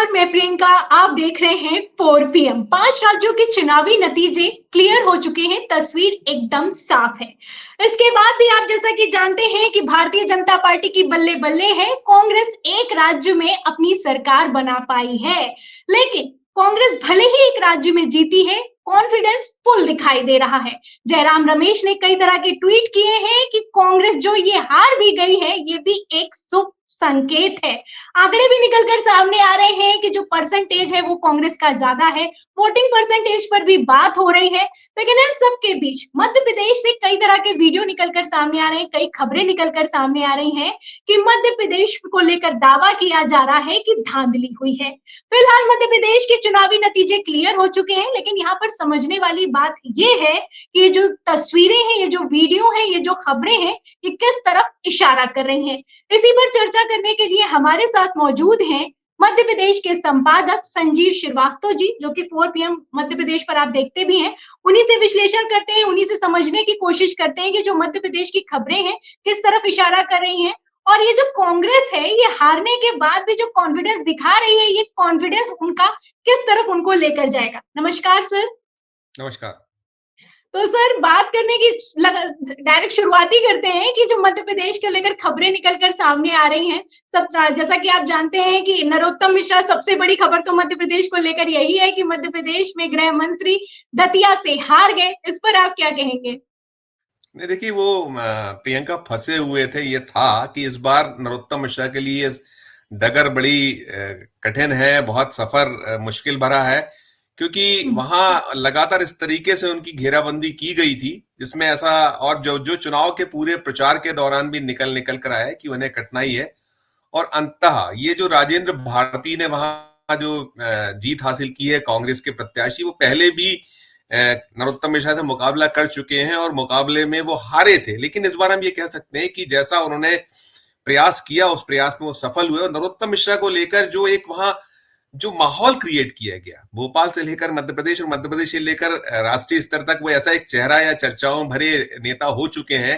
और मैं प्रियंका। आप देख रहे हैं 4 PM। 5 राज्यों के चुनावी नतीजे क्लियर हो चुके हैं, तस्वीर एकदम साफ है। इसके बाद भी आप जैसा कि जानते हैं कि भारतीय जनता पार्टी की बल्ले बल्ले है, कांग्रेस एक राज्य में अपनी सरकार बना पाई है। लेकिन कांग्रेस भले ही एक राज्य में जीती है, कॉन्फिडेंस फुल दिखाई दे रहा है। जयराम रमेश ने कई तरह के ट्वीट किए हैं कि कांग्रेस जो ये हार भी गई है, ये भी एक शुभ संकेत है। आंकड़े भी निकलकर सामने आ रहे हैं कि जो परसेंटेज है वो कांग्रेस का ज्यादा है, वोटिंग परसेंटेज पर भी बात हो रही है। लेकिन इन सबके बीच मध्य प्रदेश से कई तरह के वीडियो निकलकर सामने आ रहे हैं, कई खबरें निकलकर सामने आ रही हैं कि मध्य प्रदेश को लेकर दावा किया जा रहा है कि धांधली हुई है। फिलहाल मध्य प्रदेश के चुनावी नतीजे क्लियर हो चुके हैं, लेकिन यहाँ पर समझने वाली बात ये है कि ये जो तस्वीरें हैं, ये जो वीडियो है, ये जो खबरें हैं, ये किस तरफ इशारा कर रही हैं। इसी पर चर्चा करने के लिए हमारे साथ मौजूद हैं मध्य प्रदेश के संपादक संजीव श्रीवास्तव जी, जो कि 4 PM मध्य प्रदेश पर आप देखते भी हैं। उन्हीं से विश्लेषण करते हैं, उन्हीं से समझने की कोशिश करते हैं कि जो मध्य प्रदेश की खबरें हैं किस तरफ इशारा कर रही हैं, और ये जो कांग्रेस है, ये हारने के बाद भी जो कॉन्फिडेंस दिखा रही है, ये कॉन्फिडेंस उनका किस तरफ उनको लेकर जाएगा। नमस्कार सर। नमस्कार। तो सर, बात करने की डायरेक्ट शुरुआत ही करते हैं कि जो मध्य प्रदेश को लेकर खबरें निकलकर सामने आ रही हैं। सब जैसा कि आप जानते हैं कि नरोत्तम मिश्रा, सबसे बड़ी खबर तो मध्य प्रदेश को लेकर यही है कि मध्य प्रदेश में गृह मंत्री दतिया से हार गए। इस पर आप क्या कहेंगे? नहीं, देखिए वो प्रियंका फंसे हुए थे। ये था कि इस बार नरोत्तम मिश्रा के लिए डगर बड़ी कठिन है, बहुत सफर मुश्किल भरा है, क्योंकि वहां लगातार इस तरीके से उनकी घेराबंदी की गई थी, जिसमें ऐसा और जो जो चुनाव के पूरे प्रचार के दौरान भी निकल कर आया है कि उन्हें कठिनाई है। और अंततः ये जो राजेंद्र भारती ने वहां जो जीत हासिल की है, कांग्रेस के प्रत्याशी, वो पहले भी नरोत्तम मिश्रा से मुकाबला कर चुके हैं और मुकाबले में वो हारे थे। लेकिन इस बार हम ये कह सकते हैं कि जैसा उन्होंने प्रयास किया, उस प्रयास में वो सफल हुए। और नरोत्तम मिश्रा को लेकर जो एक वहां जो माहौल क्रिएट किया गया, भोपाल से लेकर मध्य प्रदेश और मध्य प्रदेश से लेकर राष्ट्रीय स्तर तक, वो ऐसा एक चेहरा या चर्चाओं भरे नेता हो चुके हैं।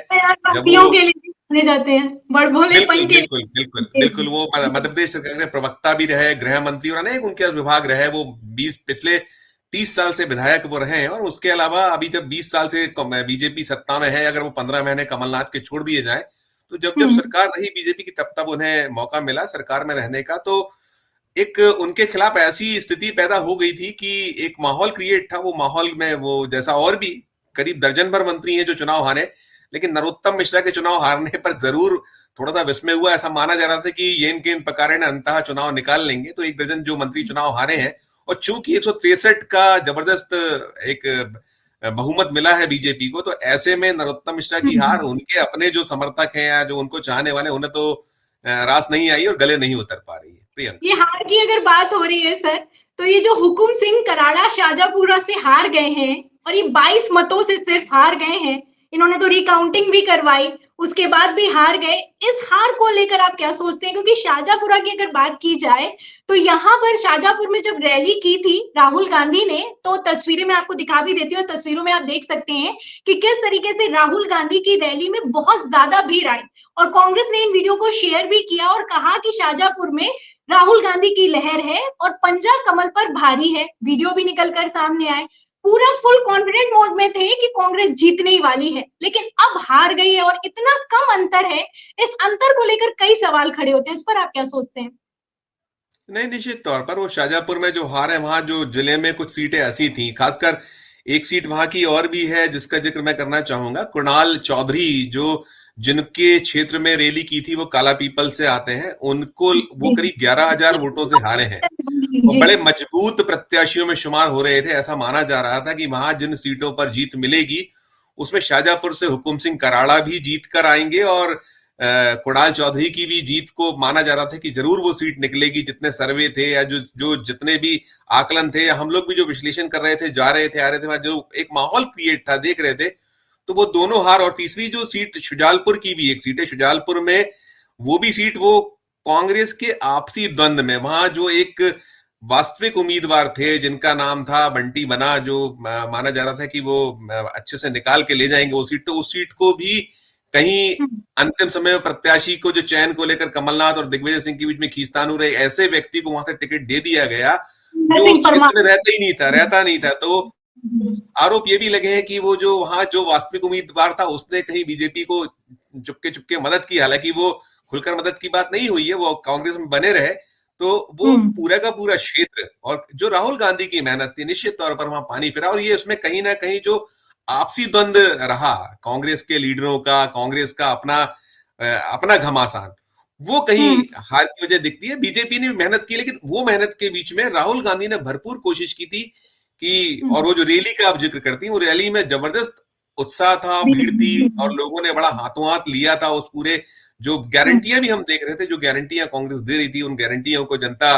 जब वो के लिए जाने जाते हैं, बड़भोलेपन बिल्कुल के बिल्कुल बिल्कुल बिल्कुल वो मध्य प्रदेश सरकार के प्रवक्ता भी रहे, गृह मंत्री और अनेक उनके विभाग रहे। वो पिछले 30 साल से विधायक वो रहे हैं। और उसके अलावा अभी जब 20 साल से बीजेपी सत्ता में है, अगर वो 15 महीने कमलनाथ के छोड़ दिए जाए, तो जब जब सरकार रही बीजेपी की, तब तब उन्हें मौका मिला सरकार में रहने का। तो एक उनके खिलाफ ऐसी स्थिति पैदा हो गई थी कि एक माहौल क्रिएट था। वो माहौल में वो जैसा और भी करीब दर्जन भर मंत्री हैं जो चुनाव हारे, लेकिन नरोत्तम मिश्रा के चुनाव हारने पर जरूर थोड़ा सा विस्मय हुआ। ऐसा माना जा रहा था कि येन केन पकारे ने अंततः चुनाव निकाल लेंगे। तो एक दर्जन जो मंत्री चुनाव हारे हैं, और चूंकि 163 का जबरदस्त एक बहुमत मिला है बीजेपी को, तो ऐसे में नरोत्तम मिश्रा की हार उनके अपने जो समर्थक हैं या जो उनको चाहने वाले, उन्हें तो रास नहीं आई और गले नहीं उतर पा रही है। प्रियंका, ये हार की अगर बात हो रही है सर, तो ये जो हुकुम सिंह कराड़ा शाहजहांपुरा से हार गए हैं, और ये 22 मतों से सिर्फ हार गए हैं। इन्होंने तो रिकाउंटिंग भी करवाई, उसके बाद भी हार गए। इस हार को लेकर आप क्या सोचते हैं? क्योंकि शाहजहांपुरा की अगर बात की जाए, तो यहाँ पर शाहजहांपुर में जब रैली की थी राहुल गांधी ने, तो तस्वीरें मैं आपको दिखा भी देती हूँ। तस्वीरों में आप देख सकते हैं कि किस तरीके से राहुल गांधी की रैली में बहुत ज्यादा भीड़ आई, और कांग्रेस ने इन वीडियो को शेयर भी किया और कहा कि शाहजहांपुर में राहुल गांधी की लहर है और पंजा कमल पर भारी है। वीडियो भी निकलकर सामने आए, पूरा फुल कॉन्फिडेंट मोड में थे कि कांग्रेस जीतने ही वाली है। लेकिन अब हार गई है और इतना कम अंतर है। इस अंतर को लेकर कई सवाल खड़े होते हैं। इस पर आप क्या सोचते हैं? नहीं, निश्चित तौर पर वो शाहजहांपुर में जो हार है, वहां जो जिले में कुछ सीटें ऐसी थी, खासकर एक सीट वहां की और भी है जिसका जिक्र मैं करना चाहूंगा। कुणाल चौधरी, जो जिनके क्षेत्र में रैली की थी, वो काला पीपल से आते हैं, उनको वो करीब 11,000 वोटों से हारे हैं और जी। बड़े मजबूत प्रत्याशियों में शुमार हो रहे थे। ऐसा माना जा रहा था कि वहां जिन सीटों पर जीत मिलेगी, उसमें शाहजहांपुर से हुकुम सिंह कराड़ा भी जीत कर आएंगे और कुणाल चौधरी की भी जीत को माना जा रहा था कि जरूर वो सीट निकलेगी। जितने सर्वे थे या जो जो जितने भी आकलन थे, या हम लोग भी जो विश्लेषण कर रहे थे, जा रहे थे आ रहे थे, जो एक माहौल क्रिएट था, देख रहे थे, तो वो दोनों हार। और तीसरी जो सीट शुजालपुर की भी एक सीट है, शुजालपुर में वो भी सीट, वो कांग्रेस के आपसी द्वंद में, वहां जो एक वास्तविक उम्मीदवार थे जिनका नाम था बंटी बना, जो माना जा रहा था कि वो अच्छे से निकाल के ले जाएंगे वो सीट, तो उस सीट को भी कहीं अंतिम समय में प्रत्याशी को जो चयन को लेकर कमलनाथ और दिग्विजय सिंह के बीच में खींचतान हो रहे, ऐसे व्यक्ति को वहां से टिकट दे दिया गया जो उस क्षेत्र में रहता नहीं था। तो आरोप ये भी लगे हैं कि वो जो वहां जो वास्तविक उम्मीदवार था उसने कहीं बीजेपी को चुपके चुपके मदद की, हालांकि वो खुलकर मदद की बात नहीं हुई है, वो कांग्रेस में बने रहे। तो वो पूरा का पूरा क्षेत्र और जो राहुल गांधी की मेहनत थी निश्चित तौर पर वहां पानी फिरा, और ये उसमें कहीं ना कहीं जो आपसी द्वंद रहा कांग्रेस के लीडरों का, कांग्रेस का अपना घमासान, वो कहीं हार की वजह दिखती है। बीजेपी ने भी मेहनत की, लेकिन वो मेहनत के बीच में राहुल गांधी ने भरपूर कोशिश की थी कि, और वो जो रैली का आप जिक्र करती हैं, वो रैली में जबरदस्त उत्साह था, भीड़ थी, और लोगों ने बड़ा हाथों हाथ लिया था उस पूरे, जो गारंटियां भी हम देख रहे थे, जो गारंटियां कांग्रेस दे रही थी, उन गारंटियों को जनता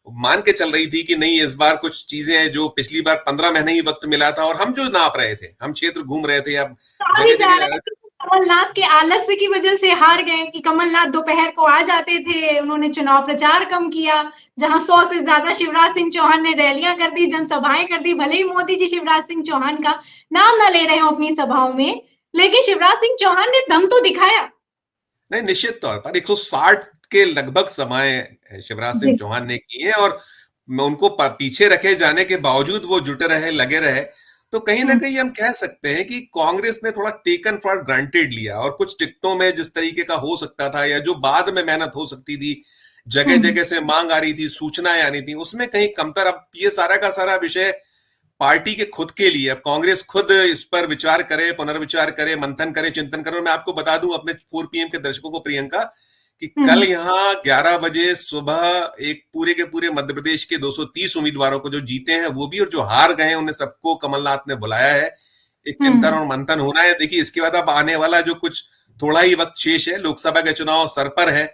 मान के चल रही थी कि नहीं, इस बार कुछ चीजें जो पिछली बार 15 महीने ही वक्त मिला था, और हम जो नाप रहे थे, हम क्षेत्र घूम रहे थे, अब जगह जगह कमलनाथ के आलस्य की वजह से हार गए कि कमलनाथ दोपहर को आ जाते थे, उन्होंने चुनाव प्रचार कम किया, जहां 100 से ज्यादा शिवराज सिंह चौहान ने रैलियां कर दी, जनसभाएं कर दी। भले ही मोदी जी शिवराज सिंह चौहान का नाम ना ले रहे हो अपनी सभाओं में, लेकिन शिवराज सिंह चौहान ने दम तो दिखाया। नहीं, निश्चित तौर पर 160 के लगभग समय शिवराज सिंह चौहान ने किए, और उनको पीछे रखे जाने के बावजूद वो जुटे रहे, लगे रहे। तो कहीं ना कहीं हम कह सकते हैं कि कांग्रेस ने थोड़ा टेकन फॉर ग्रांटेड लिया, और कुछ टिकटों में जिस तरीके का हो सकता था या जो बाद में मेहनत हो सकती थी, जगह जगह से मांग आ रही थी, सूचनाएं आ रही थी, उसमें कहीं कमतर। अब ये सारा का सारा विषय पार्टी के खुद के लिए, अब कांग्रेस खुद इस पर विचार करे, पुनर्विचार करे, मंथन करे, चिंतन करे। और मैं आपको बता दूं अपने 4 PM के दर्शकों को, प्रियंका, कि कल यहाँ 11 बजे सुबह एक पूरे के पूरे मध्य प्रदेश के 230 उम्मीदवारों को, जो जीते हैं वो भी और जो हार गए हैं, उन्हें सबको कमलनाथ ने बुलाया है, एक चिंतन और मंथन होना है। देखिए, इसके बाद अब आने वाला जो कुछ थोड़ा ही वक्त शेष है, लोकसभा के चुनाव सर पर है,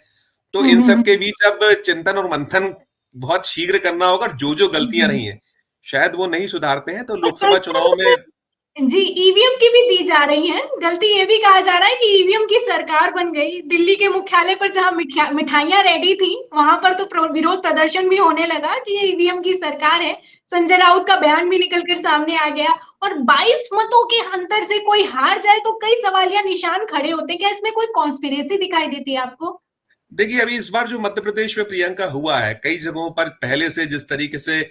तो इन सब के बीच अब चिंतन और मंथन बहुत शीघ्र करना होगा। जो जो गलतियां रही हैं शायद वो नहीं सुधारते हैं, तो लोकसभा चुनाव में जी ईवीएम की भी दी जा रही है गलती। ये भी कहा जा रहा है कि ईवीएम की सरकार बन गई। दिल्ली के मुख्यालय पर जहां मिठाइयां रेडी थी, वहां पर तो विरोध प्रदर्शन भी होने लगा कि ये ईवीएम की सरकार है। संजय राउत का बयान भी निकलकर सामने आ गया, और 22 मतों के अंतर से कोई हार जाए तो कई सवालिया निशान खड़े होते हैं। क्या इसमें कोई कॉन्स्पिरेसी दिखाई देती है आपको? देखिए, अभी इस बार जो मध्य प्रदेश में प्रियंका हुआ है, कई जगहों पर पहले से जिस तरीके से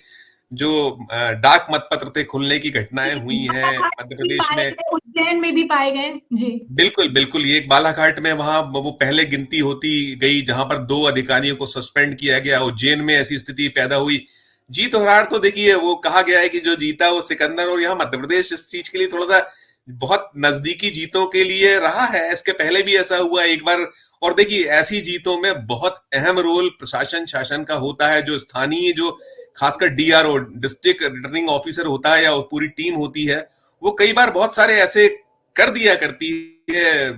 जो डाक मतपत्र थे खुलने की घटनाएं हुई हैं मध्य प्रदेश में, उज्जैन में भी पाए गए। जी बिल्कुल बिल्कुल। ये एक बालाघाट में वहां वो पहले गिनती होती गई, जहां पर 2 अधिकारियों को सस्पेंड किया गया। उज्जैन में ऐसी स्थिति पैदा हुई। जीत और हार तो देखिए, वो कहा गया है कि जो जीता वो सिकंदर, और यहाँ मध्य प्रदेश इस चीज के लिए थोड़ा सा बहुत नजदीकी जीतों के लिए रहा है। इसके पहले भी ऐसा हुआ एक बार। और देखिए, ऐसी जीतों में बहुत अहम रोल प्रशासन शासन का होता है, जो स्थानीय, जो खासकर DRO, डिस्ट्रिक्ट रिटर्निंग ऑफिसर होता है, या पूरी टीम होती है, वो कई बार बहुत सारे ऐसे कर दिया करती है।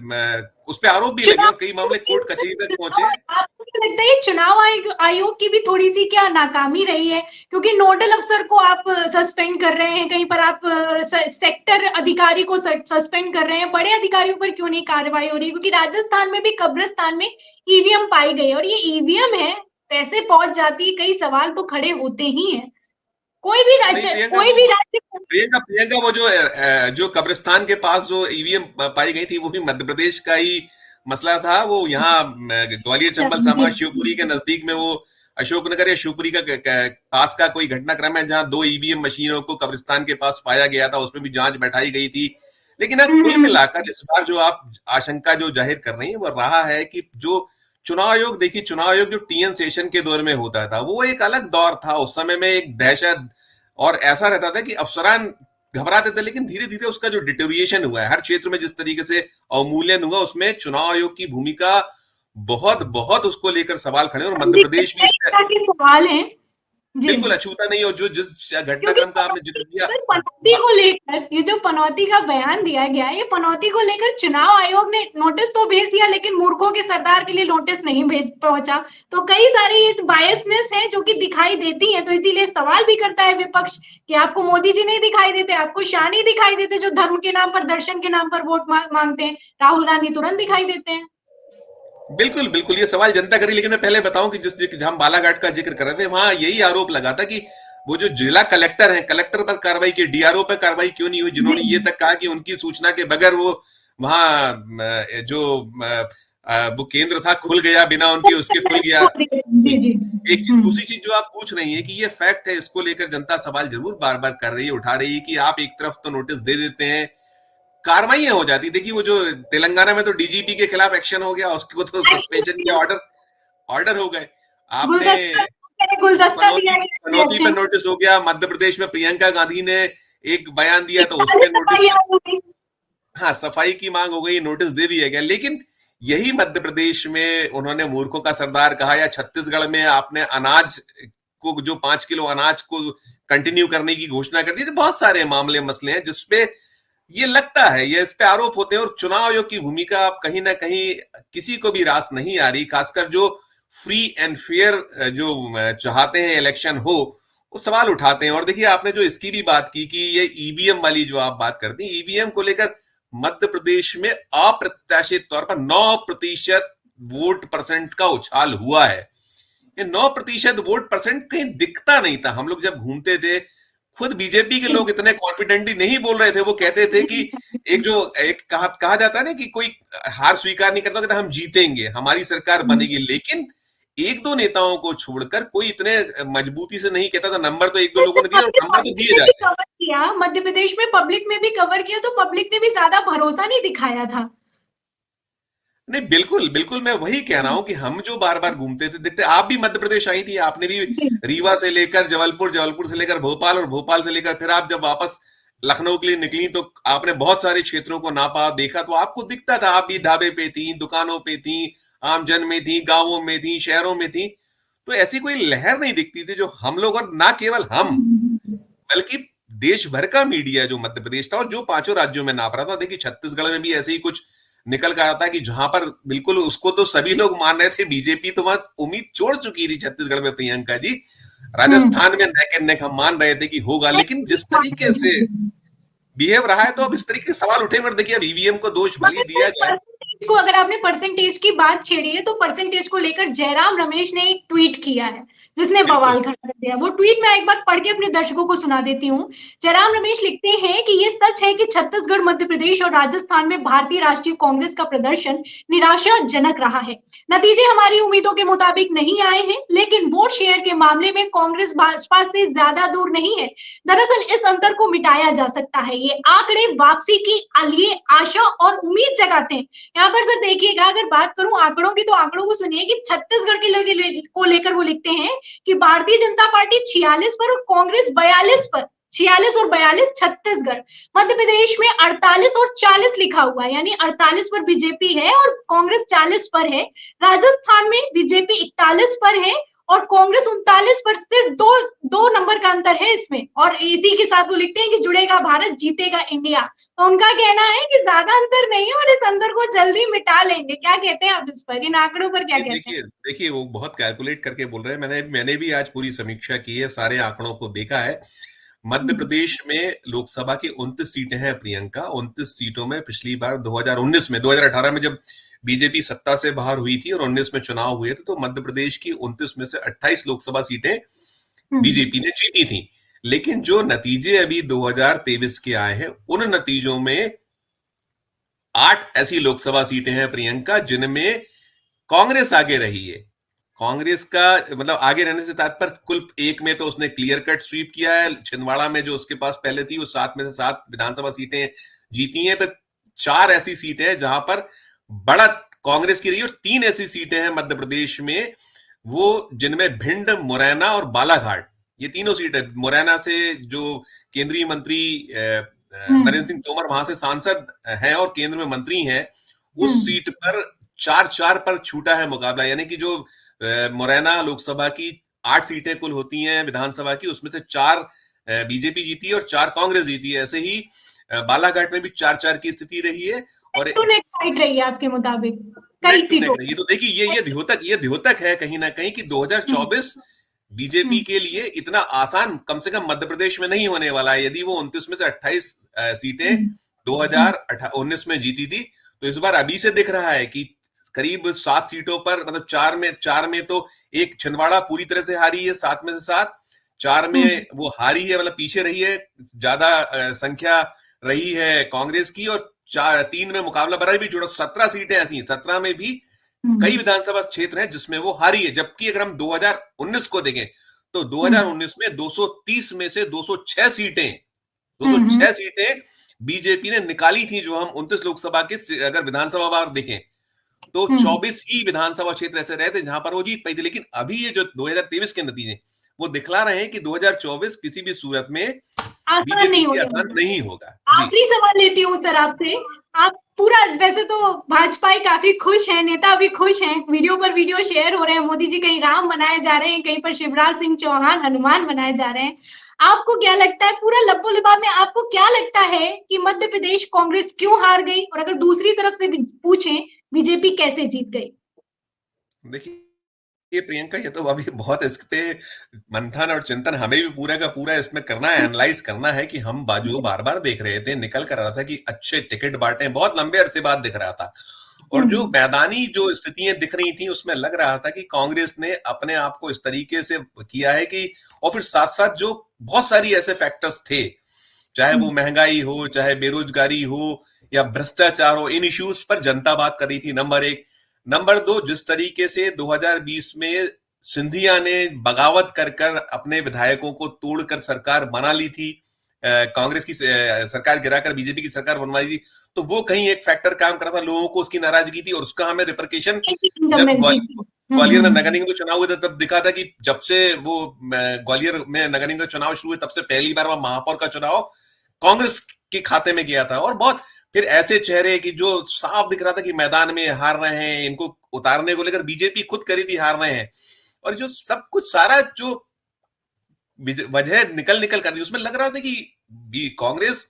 उस पर आरोप भी लगे, कई मामले कोर्ट कचहरी तक पहुंचे। आपको क्या लगता है चुनाव आयोग की भी थोड़ी सी क्या नाकामी रही है? क्योंकि नोडल अफसर को आप सस्पेंड कर रहे हैं, कहीं पर आप सेक्टर अधिकारी को सस्पेंड कर रहे हैं, बड़े अधिकारियों पर क्यों नहीं कार्रवाई हो रही? क्योंकि राजस्थान में भी कब्रिस्तान में ईवीएम पाई गई, और ये ईवीएम है, पैसे पहुंच जाती है, कई सवाल तो खड़े होते ही हैं। कोई भी राज्य प्रियंका, वो जो कब्रिस्तान के पास जो ईवीएम पाई गई थी, वो भी मध्य प्रदेश का ही मसला था। वो यहाँ ग्वालियर, चंबल संभाग, शिवपुरी के नजदीक में, वो अशोकनगर या शिवपुरी का पास का कोई घटनाक्रम है, जहां 2 ईवीएम मशीनों को कब्रिस्तान के पास पाया गया था। उसमें भी जांच बैठाई गई थी। लेकिन अब कुल मिलाकर इस बार जो आप आशंका जो जाहिर कर रही है, वो रहा है कि जो चुनाव आयोग, देखिए चुनाव आयोग जो TN सेशन के दौर में होता था, वो एक अलग दौर था। उस समय में एक दहशत, और ऐसा रहता था कि अफसरान घबराते थे। लेकिन धीरे धीरे उसका जो डिटोरिएशन हुआ है, हर क्षेत्र में जिस तरीके से अवमूल्यन हुआ, उसमें चुनाव आयोग की भूमिका बहुत बहुत उसको लेकर सवाल खड़े, और मध्य प्रदेश भी सवाल है बिल्कुल अछूता नहीं। और जो जिस घटनाक्रम का आपने जिक्र किया, पनौती को लेकर, ये जो पनौती का बयान दिया गया है, ये पनौती को लेकर चुनाव आयोग ने नोटिस तो भेज दिया, लेकिन मूर्खों के सरदार के लिए नोटिस नहीं भेज पहुंचा। तो कई सारी बायसनेस है जो कि दिखाई देती है। तो इसीलिए सवाल भी करता है विपक्ष कि आपको मोदी जी नहीं दिखाई देते, आपको शाह नहीं दिखाई देते, जो धर्म के नाम पर, दर्शन के नाम पर वोट मांगते हैं। राहुल गांधी तुरंत दिखाई देते हैं। बिल्कुल बिल्कुल, ये सवाल जनता करी। लेकिन मैं पहले बताऊं कि जहां बालाघाट का जिक्र कर रहे थे, वहां यही आरोप लगा था कि वो जो जिला कलेक्टर हैं, कलेक्टर पर कार्रवाई की, DRO पर कार्रवाई क्यों नहीं हुई, जिन्होंने ये तक कहा कि उनकी सूचना के बगैर वो वहां जो वो केंद्र था खुल गया, बिना उनके उसके खुल गया। जी जी। एक चीज, दूसरी चीज जो आप पूछ रही है कि ये फैक्ट है, इसको लेकर जनता सवाल जरूर बार बार कर रही है, उठा रही है कि आप एक तरफ तो नोटिस दे देते हैं, कार्रवाइयां हो जाती। देखिए वो जो तेलंगाना में तो डीजीपी के खिलाफ एक्शन हो गया, उसको तो सस्पेंशन के ऑर्डर ऑर्डर हो गए। आपने गुलदस्ता दिया पनौती पनौती पे है। नोटिस हो गया, मध्य प्रदेश में प्रियंका गांधी ने एक बयान दिया तो उस पे नोटिस, हाँ सफाई की मांग हो गई, नोटिस दे दिया गया। लेकिन यही मध्य प्रदेश में उन्होंने मूर्खों का सरदार कहा, या छत्तीसगढ़ में आपने अनाज को, जो 5 किलो अनाज को कंटिन्यू करने की घोषणा कर दी। तो बहुत सारे मामले मसले हैं जिसपे ये लगता है, ये इस पे आरोप होते हैं, और चुनाव आयोग की भूमिका आप कहीं ना कहीं किसी को भी रास नहीं आ रही, खासकर जो फ्री एंड फेयर जो चाहते हैं इलेक्शन हो, वो सवाल उठाते हैं। और देखिए आपने जो इसकी भी बात की कि ये ईवीएम वाली जो आप बात करती हैं, ईवीएम को लेकर मध्य प्रदेश में अप्रत्याशित तौर पर 9% वोट परसेंट का उछाल हुआ है। ये 9% वोट परसेंट कहीं दिखता नहीं था। हम लोग जब घूमते थे, खुद बीजेपी के लोग इतने कॉन्फिडेंटली नहीं बोल रहे थे, वो कहते थे कि एक कहा जाता है ना कि कोई हार स्वीकार नहीं करता, कहता हम जीतेंगे, हमारी सरकार बनेगी। लेकिन एक दो नेताओं को छोड़कर कोई इतने मजबूती से नहीं कहता था। नंबर तो एक दो लोगों ने दिए, और नंबर तो दिए जाते हैं। कवर किया मध्य प्रदेश में, पब्लिक में भी कवर किया, तो पब्लिक ने भी ज्यादा भरोसा नहीं दिखाया था। नहीं बिल्कुल बिल्कुल, मैं वही कह रहा हूं कि हम जो बार बार घूमते थे, देखते, आप भी मध्य प्रदेश आई थी, आपने भी रीवा से लेकर जबलपुर, जबलपुर से लेकर भोपाल, और भोपाल से लेकर फिर आप जब वापस लखनऊ के लिए निकली, तो आपने बहुत सारे क्षेत्रों को नापा, देखा, तो आपको दिखता था। आप भी ढाबे पे थी, दुकानों पे थी, आमजन में थी, गांवों में थी, शहरों में थी। तो ऐसी कोई लहर नहीं दिखती थी जो हम लोग, और ना केवल हम, बल्कि देश भर का मीडिया जो मध्य प्रदेश था और जो पांचों राज्यों में नाप रहा था। देखिए छत्तीसगढ़ में भी ऐसे ही कुछ निकल कर आता है कि जहां पर बिल्कुल उसको तो सभी लोग मान रहे थे, बीजेपी तो वहां उम्मीद छोड़ चुकी थी छत्तीसगढ़ में प्रियंका जी। राजस्थान में नेक एंड नेक हम मान रहे थे कि होगा, लेकिन जिस तरीके से बिहेव रहा है, तो अब इस तरीके के सवाल उठेंगे। और देखिए अब ईवीएम को दोष भले दिया जाए, को अगर आपने परसेंटेज की बात छेड़ी है, तो परसेंटेज को लेकर जयराम रमेश ने एक ट्वीट किया है जिसने बिल्कुल बवाल खड़ा कर दिया। वो ट्वीट मैं एक बार पढ़ के अपने दर्शकों को सुना देती हूँ। जयराम रमेश लिखते हैं कि ये सच है कि छत्तीसगढ़, मध्य प्रदेश और राजस्थान में भारतीय राष्ट्रीय कांग्रेस का प्रदर्शन निराशाजनक रहा है। नतीजे हमारी उम्मीदों के मुताबिक नहीं आए हैं, लेकिन वोट शेयर के मामले में कांग्रेस भाजपा से ज्यादा दूर नहीं है। दरअसल इस अंतर को मिटाया जा सकता है। ये आंकड़े वापसी की लिए आशा और उम्मीद जगाते हैं। यहाँ पर सर देखिएगा, अगर बात करूं आंकड़ों की, तो आंकड़ों को सुनिए कि छत्तीसगढ़ के को लेकर वो लिखते हैं कि भारतीय जनता पार्टी 46 पर और कांग्रेस 42 पर। 46 और 42 छत्तीसगढ़। मध्य प्रदेश में 48 और 40 लिखा हुआ है, यानी 48 पर बीजेपी है और कांग्रेस 40 पर है। राजस्थान में बीजेपी 41 पर है और कांग्रेस 39 पर। सिर्फ दो नंबर का अंतर है इसमें। और इसी के साथ वो लिखते हैं कि जुड़ेगा भारत, जीतेगा इंडिया। तो उनका कहना है कि ज्यादा अंतर नहीं है और इस अंतर को जल्दी मिटा लेंगे। क्या कहते हैं आप इस पर, इन आंकड़ों पर क्या कहते हैं? देखिए देखिए वो बहुत कैलकुलेट करके बोल रहे हैं। मैंने भी आज पूरी समीक्षा की है, सारे आंकड़ों को देखा है। मध्य प्रदेश में लोकसभा की 29 सीटें हैं प्रियंका। 29 सीटों में पिछली बार 2019 में, 2018 में जब बीजेपी सत्ता से बाहर हुई थी और 19 में चुनाव हुए थे, तो मध्य प्रदेश की 29 में से 28 लोकसभा सीटें बीजेपी ने जीती थी। लेकिन जो नतीजे अभी 2023 के आए हैं, उन नतीजों में 8 ऐसी लोकसभा सीटें हैं प्रियंका जिनमें कांग्रेस आगे रही है। कांग्रेस का मतलब आगे रहने से तात्पर्य, कुल एक में तो उसने क्लियर कट स्वीप किया है। छिंदवाड़ा में जो उसके पास पहले थी, वो 7 में से 7 विधानसभा सीटें जीती हैं। पर 4 ऐसी सीटें हैं जहां पर बढ़त कांग्रेस की रही है, और 3 ऐसी सीटें हैं मध्य प्रदेश में वो जिनमें भिंड, मुरैना और बालाघाट, ये तीनों सीटें। मुरैना से जो केंद्रीय मंत्री नरेंद्र सिंह तोमर वहां से सांसद हैं और केंद्र में मंत्री हैं, उस सीट पर 4-4 पर छूटा है मुकाबला। यानी कि जो मुरैना लोकसभा की 8 सीटें कुल होती हैं विधानसभा की, उसमें से 4 बीजेपी जीती है और 4 कांग्रेस जीती है। ऐसे ही बालाघाट में भी 4-4 की स्थिति रही है। और फाइट रही है आपके मुताबिक कई सीटों। ये तो देखिए ये द्योतक है कहीं ना कहीं कि 2024 बीजेपी के लिए इतना आसान कम से कम मध्य प्रदेश में नहीं होने वाला है। यदि वो 29 में से 28 सीटें 2019 में जीती थी, तो इस बार अभी से दिख रहा है कि करीब 7 सीटों पर, मतलब 4 में तो एक छिंदवाड़ा पूरी तरह से हारी है, 7 में से 7। 4 में वो हारी है, मतलब पीछे रही है, ज्यादा संख्या रही है कांग्रेस की, और 3 में मुकाबला बराबर भी छोड़ा, 17 सीटें ऐसी हैं, 17 में भी कई विधानसभा क्षेत्र हैं जिसमें वो हारी है। जबकि अगर हम 2019 को देखें तो 2019 में 230 में से 206 सीटें बीजेपी ने निकाली थी। जो हम 29 लोकसभा के अगर विधानसभा वार देखें तो 24 ही विधानसभा क्षेत्र ऐसे रहे थे जहां पर वो जीत पाई थी। लेकिन अभी ये जो 2023 के नतीजे वो दिखला रहे हैं कि 2024 किसी भी सूरत में आसान नहीं बीजेपी आसान नहीं होगा। आखिरी सवाल लेती हूँ सर आपसे। आप पूरा, वैसे तो भाजपा काफी खुश है, नेता भी खुश हैं, वीडियो पर वीडियो शेयर हो रहे हैं, मोदी जी कहीं राम बनाए जा रहे हैं, कहीं पर शिवराज सिंह चौहान हनुमान बनाए जा रहे हैं। आपको क्या लगता है, पूरा लब्बो लिबाब में आपको क्या लगता है कि मध्य प्रदेश कांग्रेस क्यों हार गई, और अगर दूसरी तरफ से पूछें बीजेपी कैसे जीत गई? देखिए ये प्रियंका, ये तो अभी बहुत इस पे मंथन और चिंतन हमें भी पूरा का पूरा इसमें करना है, एनालाइज करना है कि हम बाजू बार बार देख रहे थे, निकल कर रहा था कि अच्छे टिकट बांटे, बहुत लंबे अरसे बाद दिख रहा था। और जो मैदानी जो स्थितियां दिख रही थी उसमें लग रहा था कि कांग्रेस ने अपने आप को इस तरीके से किया है कि, और फिर साथ साथ जो बहुत सारी ऐसे फैक्टर्स थे, चाहे वो महंगाई हो, चाहे बेरोजगारी हो या भ्रष्टाचार हो, इन इश्यूज पर जनता बात कर रही थी, नंबर एक। नंबर दो, जिस तरीके से 2020 में सिंधिया ने बगावत कर कर अपने विधायकों को तोड़कर सरकार बना ली थी, कांग्रेस की सरकार गिराकर बीजेपी की सरकार बनवाई थी, तो वो कहीं एक फैक्टर काम कर रहा था, लोगों को उसकी नाराजगी थी। और उसका हमें रिपरकेशन जब ग्वालियर में नगर निगम के चुनाव हुए थे तब दिखा था कि जब से वो ग्वालियर में नगर निगम के चुनाव शुरू हुए तब से पहली बार वह महापौर का चुनाव कांग्रेस के खाते में गया था। और बहुत फिर ऐसे चेहरे कि जो साफ दिख रहा था कि मैदान में हार रहे हैं, इनको उतारने को लेकर बीजेपी खुद करी थी हार रहे हैं, और जो सब कुछ सारा जो वजह निकल कर दी, उसमें लग रहा था कि कांग्रेस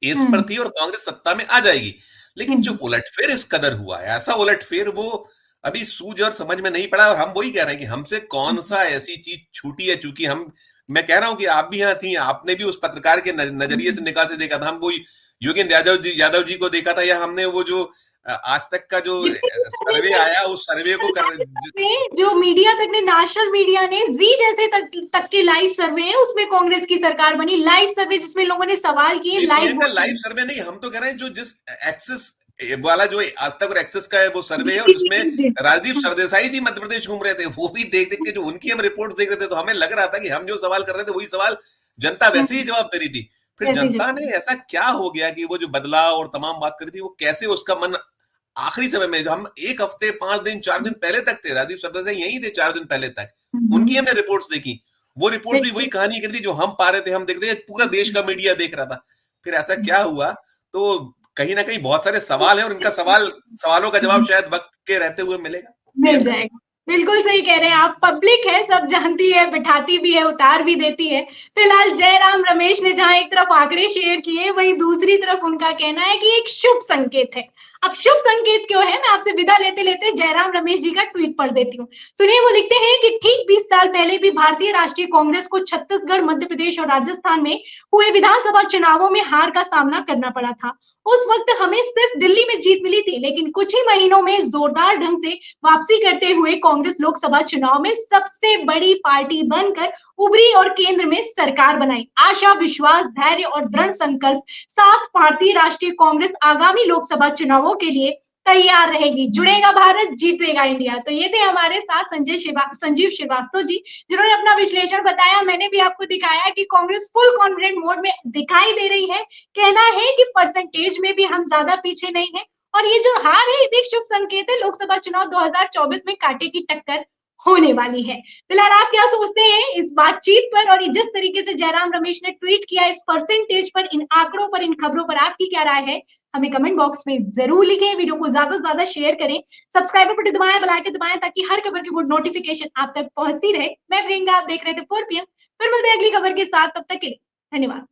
एज पर थी और कांग्रेस सत्ता में आ जाएगी। लेकिन जो उलटफेर इस कदर हुआ है, ऐसा उलटफेर वो अभी सूझ और समझ में नहीं पड़ा। और हम वही कह रहे हैं कि हमसे कौन सा ऐसी चीज छूटी है, चूंकि मैं कह रहा हूं कि आप भी यहाँ थी, आपने भी उस पत्रकार के नजरिए से निगाह से देखा था, हम वो योगेंद्र यादव जी को देखा था, या हमने वो जो आज तक का जो सर्वे आया उस सर्वे को जो मीडिया तक ने, नेशनल मीडिया ने जी जैसे तक के लाइव सर्वे है, उसमें कांग्रेस की सरकार बनी, लाइव सर्वे जिसमें लोगों ने सवाल किए, लाइव सर्वे नहीं, हम तो कह रहे हैं जो जिस एक्सेस वाला जो आज तक और एक्सेस का है वो सर्वे है, और जिसमें राजदीप सरदेसाई जी मध्य प्रदेश घूम रहे थे, वो भी देख देख के जो उनकी हम रिपोर्ट्स देख रहे थे, तो हमें लग रहा था कि हम जो सवाल कर रहे थे वही सवाल जनता वैसे ही जवाब दे रही थी। फिर जनता ने ऐसा क्या हो गया कि वो जो बदलाव और तमाम बात करी थी, वो कैसे उसका मन आखिरी समय में, हम एक हफ्ते 5 दिन 4 दिन पहले तक थे, राजदीप सरदेसाई यही थे 4 दिन पहले तक, उनकी हमने रिपोर्ट्स देखी, वो रिपोर्ट्स भी वही कहानी कर दी जो हम पा रहे थे, हम देख रहे थे, पूरा देश का मीडिया देख रहा था। फिर ऐसा क्या हुआ? तो कहीं ना कहीं बहुत सारे सवाल है, और इनका सवालों का जवाब शायद वक्त के रहते हुए मिल जाएगा। बिल्कुल सही कह रहे हैं आप, पब्लिक है, सब जानती है, बिठाती भी है, उतार भी देती है। फिलहाल जयराम रमेश ने जहां एक तरफ आंकड़े शेयर किए, वहीं दूसरी तरफ उनका कहना है कि एक शुभ संकेत है। अब शुभ संकेत क्यों है, मैं आपसे विदा लेते लेते जयराम रमेश जी का ट्वीट पढ़ देती हूँ। सुनिए, वो लिखते हैं कि ठीक 20 साल पहले भी भारतीय राष्ट्रीय कांग्रेस को छत्तीसगढ़, मध्य प्रदेश और राजस्थान में हुए विधानसभा चुनावों में हार का सामना करना पड़ा था। उस वक्त हमें सिर्फ दिल्ली में जीत मिली थी, लेकिन कुछ ही महीनों में जोरदार ढंग से वापसी करते हुए कांग्रेस लोकसभा चुनाव में सबसे बड़ी पार्टी बनकर उभरी और केंद्र में सरकार बनाई। आशा, विश्वास, धैर्य और दृढ़ संकल्प साथ भारतीय राष्ट्रीय कांग्रेस आगामी लोकसभा चुनावों के लिए तैयार रहेगी। जुड़ेगा भारत, जीतेगा इंडिया। तो ये थे हमारे साथ संजीव श्रीवास्तव जी, जिन्होंने अपना विश्लेषण बताया। मैंने भी आपको दिखाया कि कांग्रेस फुल कॉन्फिडेंट मोड में दिखाई दे रही है। कहना है कि परसेंटेज में भी हम ज्यादा पीछे नहीं है, और ये जो हार है, ये शुभ संकेत है। लोकसभा चुनाव 2024 में कांटे की टक्कर होने वाली है। फिलहाल आप क्या सोचते हैं इस बातचीत पर, और जिस तरीके से जयराम रमेश ने ट्वीट किया इस परसेंटेज पर, इन आंकड़ों पर, इन खबरों पर आपकी क्या राय है, हमें कमेंट बॉक्स में जरूर लिखें। वीडियो को ज्यादा से ज्यादा शेयर करें, सब्सक्राइबर बटन दबाएं, बेल आइकन दबाएं, ताकि हर खबर की नोटिफिकेशन आप तक पहुंचती रहे। मैं प्रियंका, आप देख रहे थे 4 PM। फिर मिलते हैं अगली खबर के साथ, तब तक के लिए धन्यवाद।